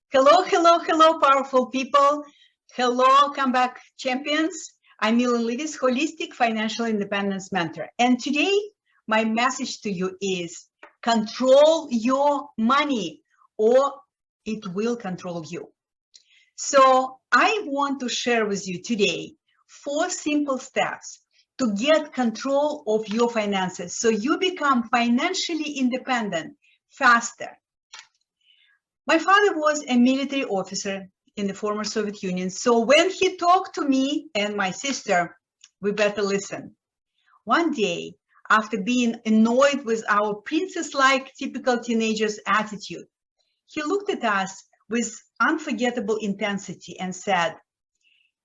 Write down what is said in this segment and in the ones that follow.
Hello, hello, hello, powerful people. Hello, comeback champions. I'm Millen Livis, holistic financial independence mentor. And today, my message to you is control your money or it will control you. So I want to share with you today 4 simple steps to get control of your finances so you become financially independent faster. My father was a military officer in the former Soviet Union. So when he talked to me and my sister, we better listen. One day, after being annoyed with our princess-like typical teenager's attitude, he looked at us with unforgettable intensity and said,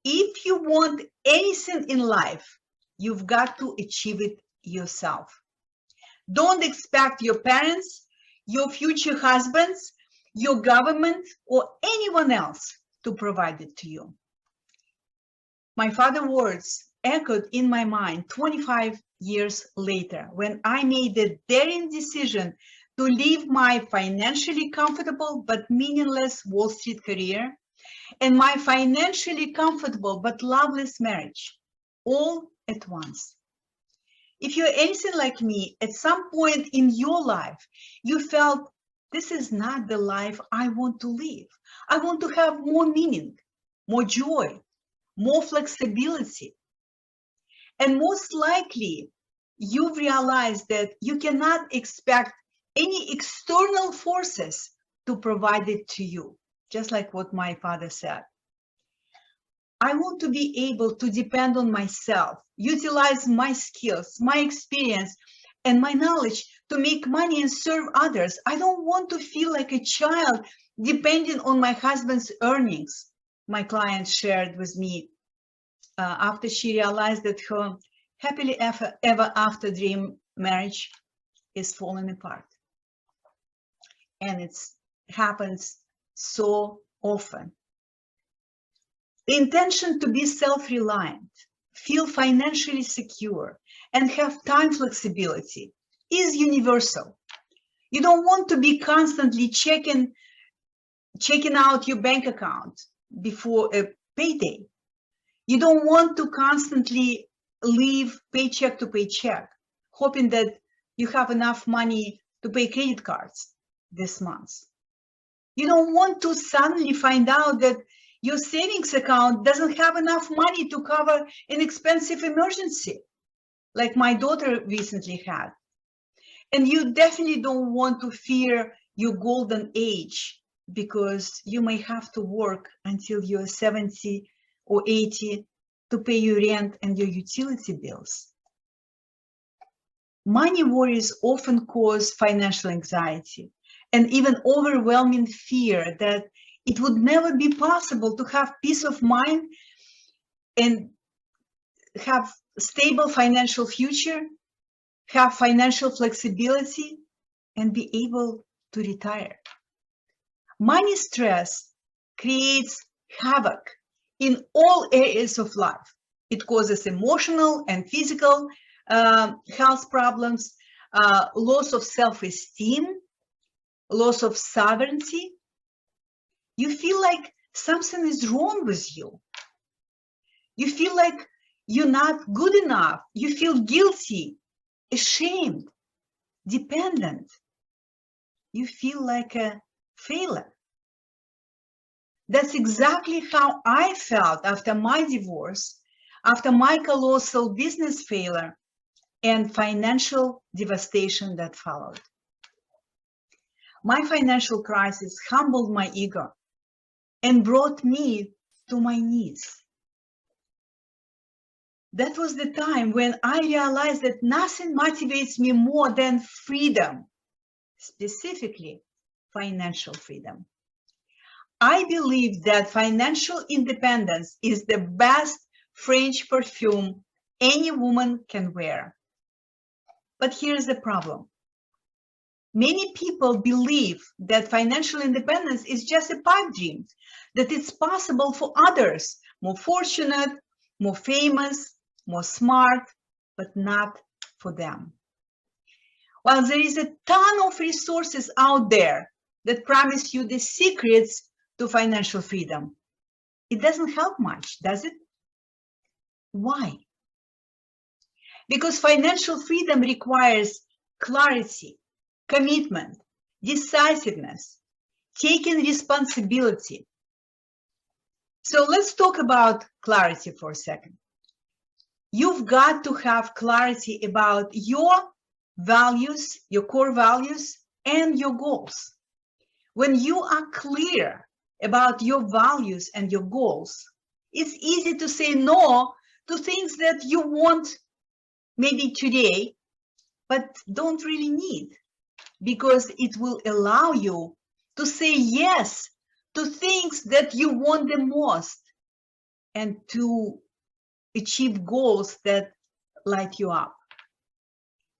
if you want anything in life, you've got to achieve it yourself. Don't expect your parents, your future husbands, your government, or anyone else to provide it to you. My father's words echoed in my mind 25 years later when I made the daring decision to leave my financially comfortable but meaningless Wall Street career and my financially comfortable but loveless marriage all at once. If you're anything like me, at some point in your life, you felt this is not the life I want to live. I want to have more meaning, more joy, more flexibility. And most likely, you've realized that you cannot expect any external forces to provide it to you, just like what my father said. I want to be able to depend on myself, utilize my skills, my experience, and my knowledge to make money and serve others. I don't want to feel like a child depending on my husband's earnings. My client shared with me after she realized that her happily ever after dream marriage is falling apart. And it happens so often. The intention to be self-reliant, feel financially secure, and have time flexibility is universal. You don't want to be constantly checking out your bank account before a payday. You don't want to constantly live paycheck to paycheck, hoping that you have enough money to pay credit cards this month. You don't want to suddenly find out that your savings account doesn't have enough money to cover an expensive emergency, like my daughter recently had. And you definitely don't want to fear your golden age because you may have to work until you're 70 or 80 to pay your rent and your utility bills. Money worries often cause financial anxiety and even overwhelming fear that it would never be possible to have peace of mind and have stable financial future, have financial flexibility, and be able to retire. Money stress creates havoc in all areas of life. It causes emotional and physical health problems, loss of self-esteem, loss of sovereignty. You feel like something is wrong with you. You feel like you're not good enough. You feel guilty, ashamed, dependent. You feel like a failure. That's exactly how I felt after my divorce, after my colossal business failure and financial devastation that followed. My financial crisis humbled my ego and brought me to my knees. That was the time when I realized that nothing motivates me more than freedom, specifically financial freedom. I believe that financial independence is the best French perfume any woman can wear. But here's the problem. Many people believe that financial independence is just a pipe dream, that it's possible for others, more fortunate, more famous, more smart, but not for them. While there is a ton of resources out there that promise you the secrets to financial freedom, it doesn't help much, does it? Why? Because financial freedom requires clarity, commitment, decisiveness, taking responsibility. So let's talk about clarity for a second. You've got to have clarity about your values, your core values, and your goals. When you are clear about your values and your goals, it's easy to say no to things that you want maybe today, but don't really need, because it will allow you to say yes to things that you want the most and to achieve goals that light you up.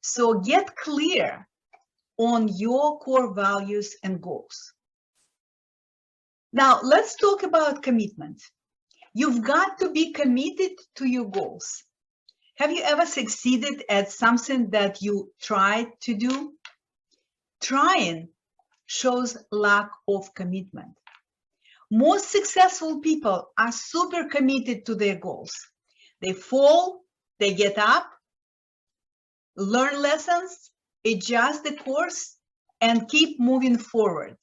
So get clear on your core values and goals. Now, let's talk about commitment. You've got to be committed to your goals. Have you ever succeeded at something that you tried to do? Trying shows lack of commitment. Most successful people are super committed to their goals. They fall, they get up, learn lessons, adjust the course, and keep moving forward.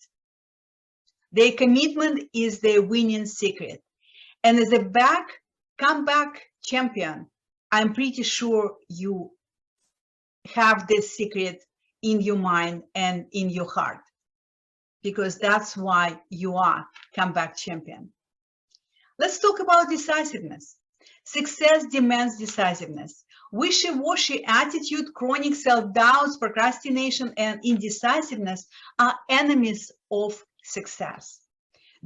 Their commitment is their winning secret. And as a comeback champion, I'm pretty sure you have this secret in your mind and in your heart, because that's why you are comeback champion. Let's talk about decisiveness. Success demands decisiveness. Wishy-washy attitude, chronic self-doubts, procrastination, and indecisiveness are enemies of success.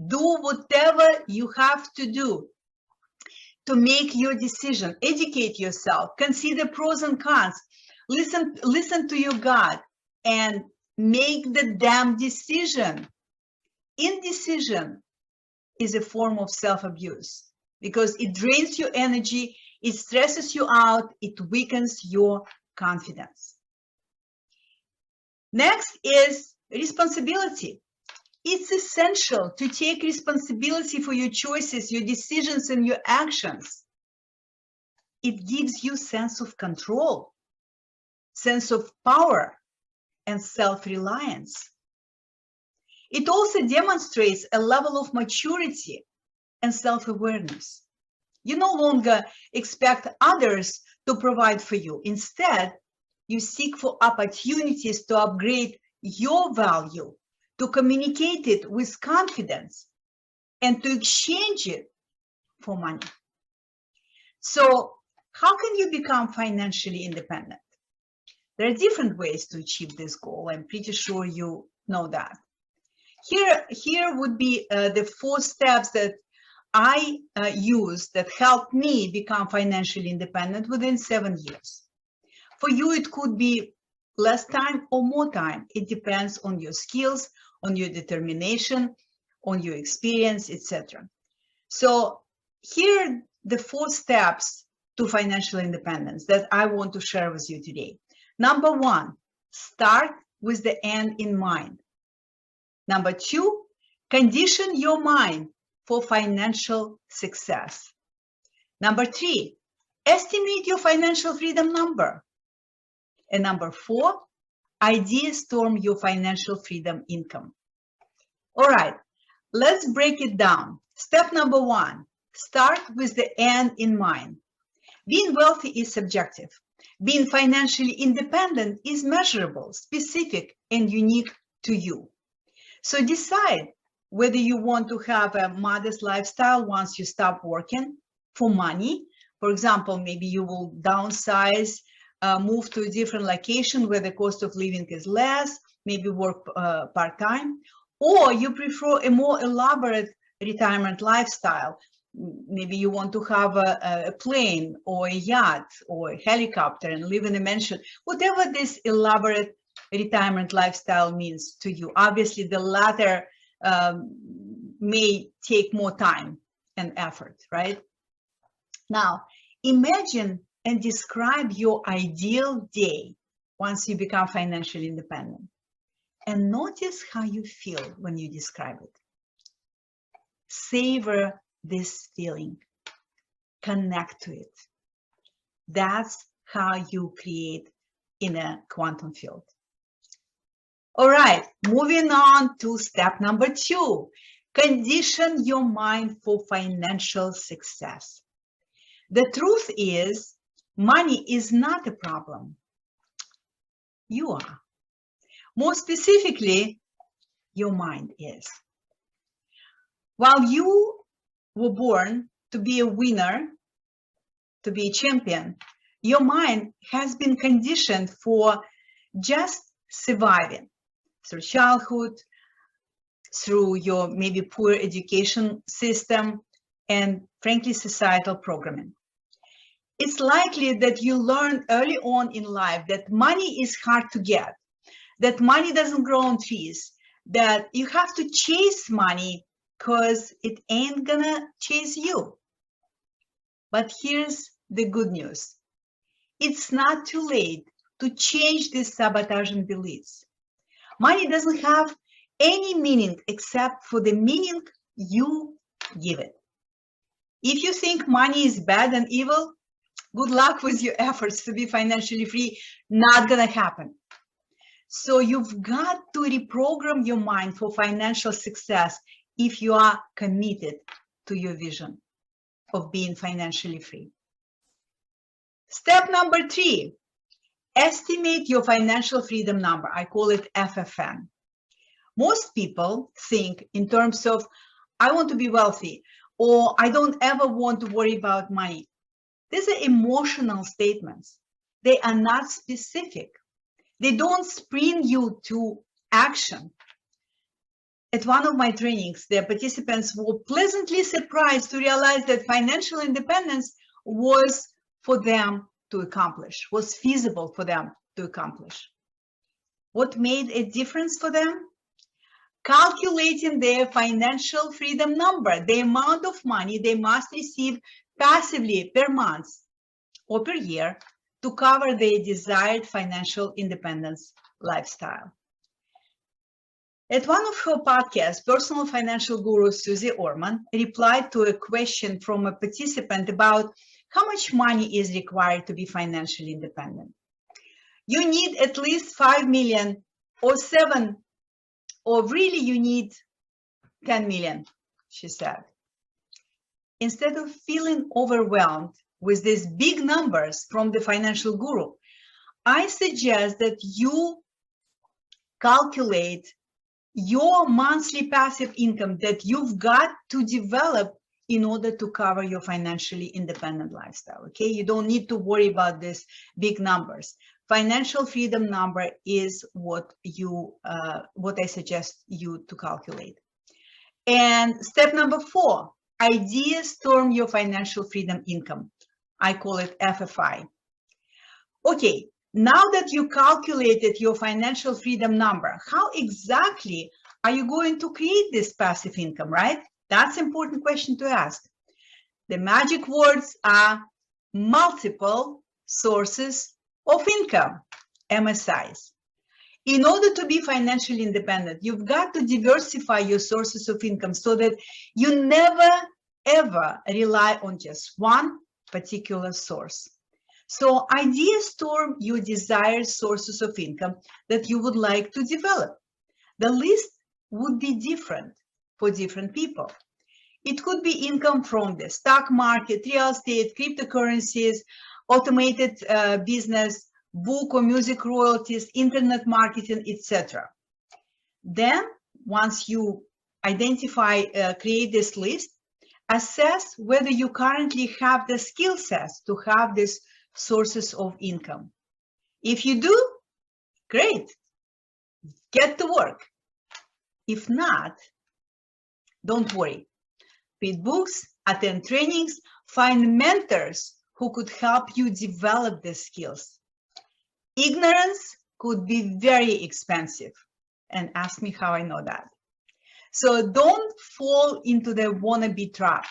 Do whatever you have to do to make your decision. Educate yourself, consider pros and cons, listen to your gut, and make the damn decision. Indecision is a form of self-abuse because it drains your energy, it stresses you out, it weakens your confidence. Next is responsibility. It's essential to take responsibility for your choices, your decisions, and your actions. It gives you sense of control, sense of power, and self-reliance. It also demonstrates a level of maturity and self-awareness. You no longer expect others to provide for you. Instead, you seek for opportunities to upgrade your value, to communicate it with confidence, and to exchange it for money. So, how can you become financially independent? There are different ways to achieve this goal. I'm pretty sure you know that. Here would be the 4 steps that I use that helped me become financially independent within 7 years. For you, it could be less time or more time. It depends on your skills, on your determination, on your experience, etc. So here are the 4 steps to financial independence that I want to share with you today. Number 1, start with the end in mind. Number 2, condition your mind for financial success. Number 3, estimate your financial freedom number. And number 4, idea storm your financial freedom income. All right, let's break it down. Step number 1, start with the end in mind. Being wealthy is subjective. Being financially independent is measurable, specific, and unique to you. So decide whether you want to have a modest lifestyle once you stop working for money. For example, maybe you will downsize, move to a different location where the cost of living is less, maybe work part-time, or you prefer a more elaborate retirement lifestyle. Maybe you want to have a plane or a yacht or a helicopter and live in a mansion. Whatever this elaborate retirement lifestyle means to you. Obviously, the latter may take more time and effort, right? Now, imagine and describe your ideal day once you become financially independent. And notice how you feel when you describe it. Savor this feeling. Connect to it. That's how you create in a quantum field. All right, moving on to step number 2. Condition your mind for financial success. The truth is, money is not a problem. You are. More specifically, your mind is. While you were born to be a winner, to be a champion, your mind has been conditioned for just surviving through childhood, through your maybe poor education system, and frankly, societal programming. It's likely that you learned early on in life that money is hard to get, that money doesn't grow on trees, that you have to chase money because it ain't gonna chase you. But here's the good news. It's not too late to change these sabotaging beliefs. Money doesn't have any meaning except for the meaning you give it. If you think money is bad and evil, good luck with your efforts to be financially free. Not gonna happen. So you've got to reprogram your mind for financial success if you are committed to your vision of being financially free. Step number 3, estimate your financial freedom number. I call it FFN. Most people think in terms of, I want to be wealthy, or I don't ever want to worry about money. These are emotional statements. They are not specific. They don't spring you to action. At one of my trainings, the participants were pleasantly surprised to realize that financial independence was for them to accomplish, was feasible for them to accomplish. What made a difference for them? Calculating their financial freedom number, the amount of money they must receive passively per month or per year to cover their desired financial independence lifestyle. At one of her podcasts, personal financial guru Susie Orman replied to a question from a participant about how much money is required to be financially independent. You need at least 5 million or 7, or really you need 10 million, she said. Instead of feeling overwhelmed with these big numbers from the financial guru, I suggest that you calculate your monthly passive income that you've got to develop in order to cover your financially independent lifestyle, okay? You don't need to worry about these big numbers. Financial freedom number is what I suggest you to calculate. And step number 4, idea storm your financial freedom income. I call it FFI. Okay, now that you calculated your financial freedom number, how exactly are you going to create this passive income, right? That's an important question to ask. The magic words are multiple sources of income, MSIs. In order to be financially independent, you've got to diversify your sources of income so that you never, ever rely on just one particular source. So idea storm your desired sources of income that you would like to develop. The list would be different for different people. It could be income from the stock market, real estate, cryptocurrencies, automated business, book or music royalties, internet marketing, etc. Then, once you identify, create this list, assess whether you currently have the skill sets to have these sources of income. If you do, great, get to work. If not, don't worry. Read books, attend trainings, find mentors who could help you develop the skills. Ignorance could be very expensive, and ask me how I know that. So don't fall into the wannabe trap.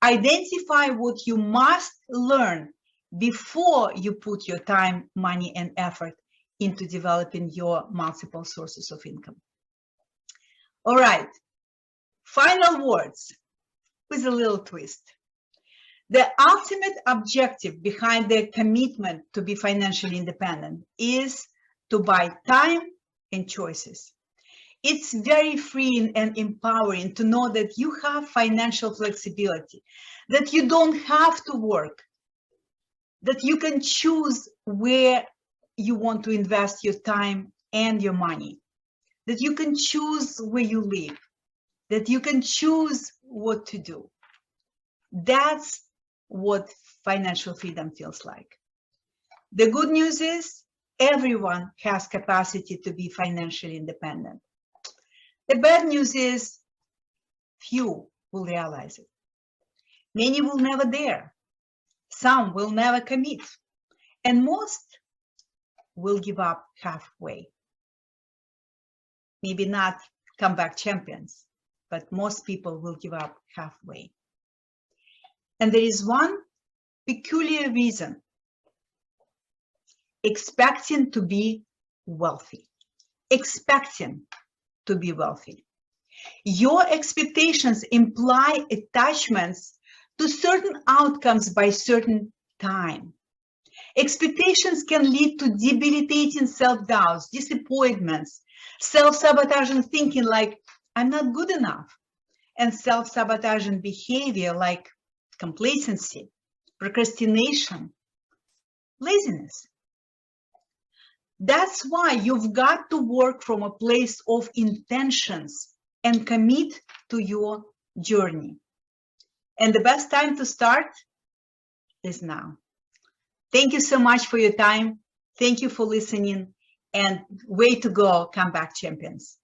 Identify what you must learn before you put your time, money, and effort into developing your multiple sources of income. All right, final words with a little twist. The ultimate objective behind the commitment to be financially independent is to buy time and choices. It's very freeing and empowering to know that you have financial flexibility, that you don't have to work, that you can choose where you want to invest your time and your money, that you can choose where you live, that you can choose what to do. That's what financial freedom feels like. The good news is everyone has capacity to be financially independent. The bad news is few will realize it. Many will never dare. Some will never commit. And most will give up halfway. Maybe not comeback champions, but most people will give up halfway. And there is one peculiar reason: expecting to be wealthy. Expecting to be wealthy. Your expectations imply attachments to certain outcomes by certain time. Expectations can lead to debilitating self-doubts, disappointments, self-sabotaging thinking like I'm not good enough, and self-sabotaging behavior like complacency, procrastination, laziness. That's why you've got to work from a place of intentions and commit to your journey. And the best time to start is now. Thank you so much for your time. Thank you for listening, and way to go, comeback champions.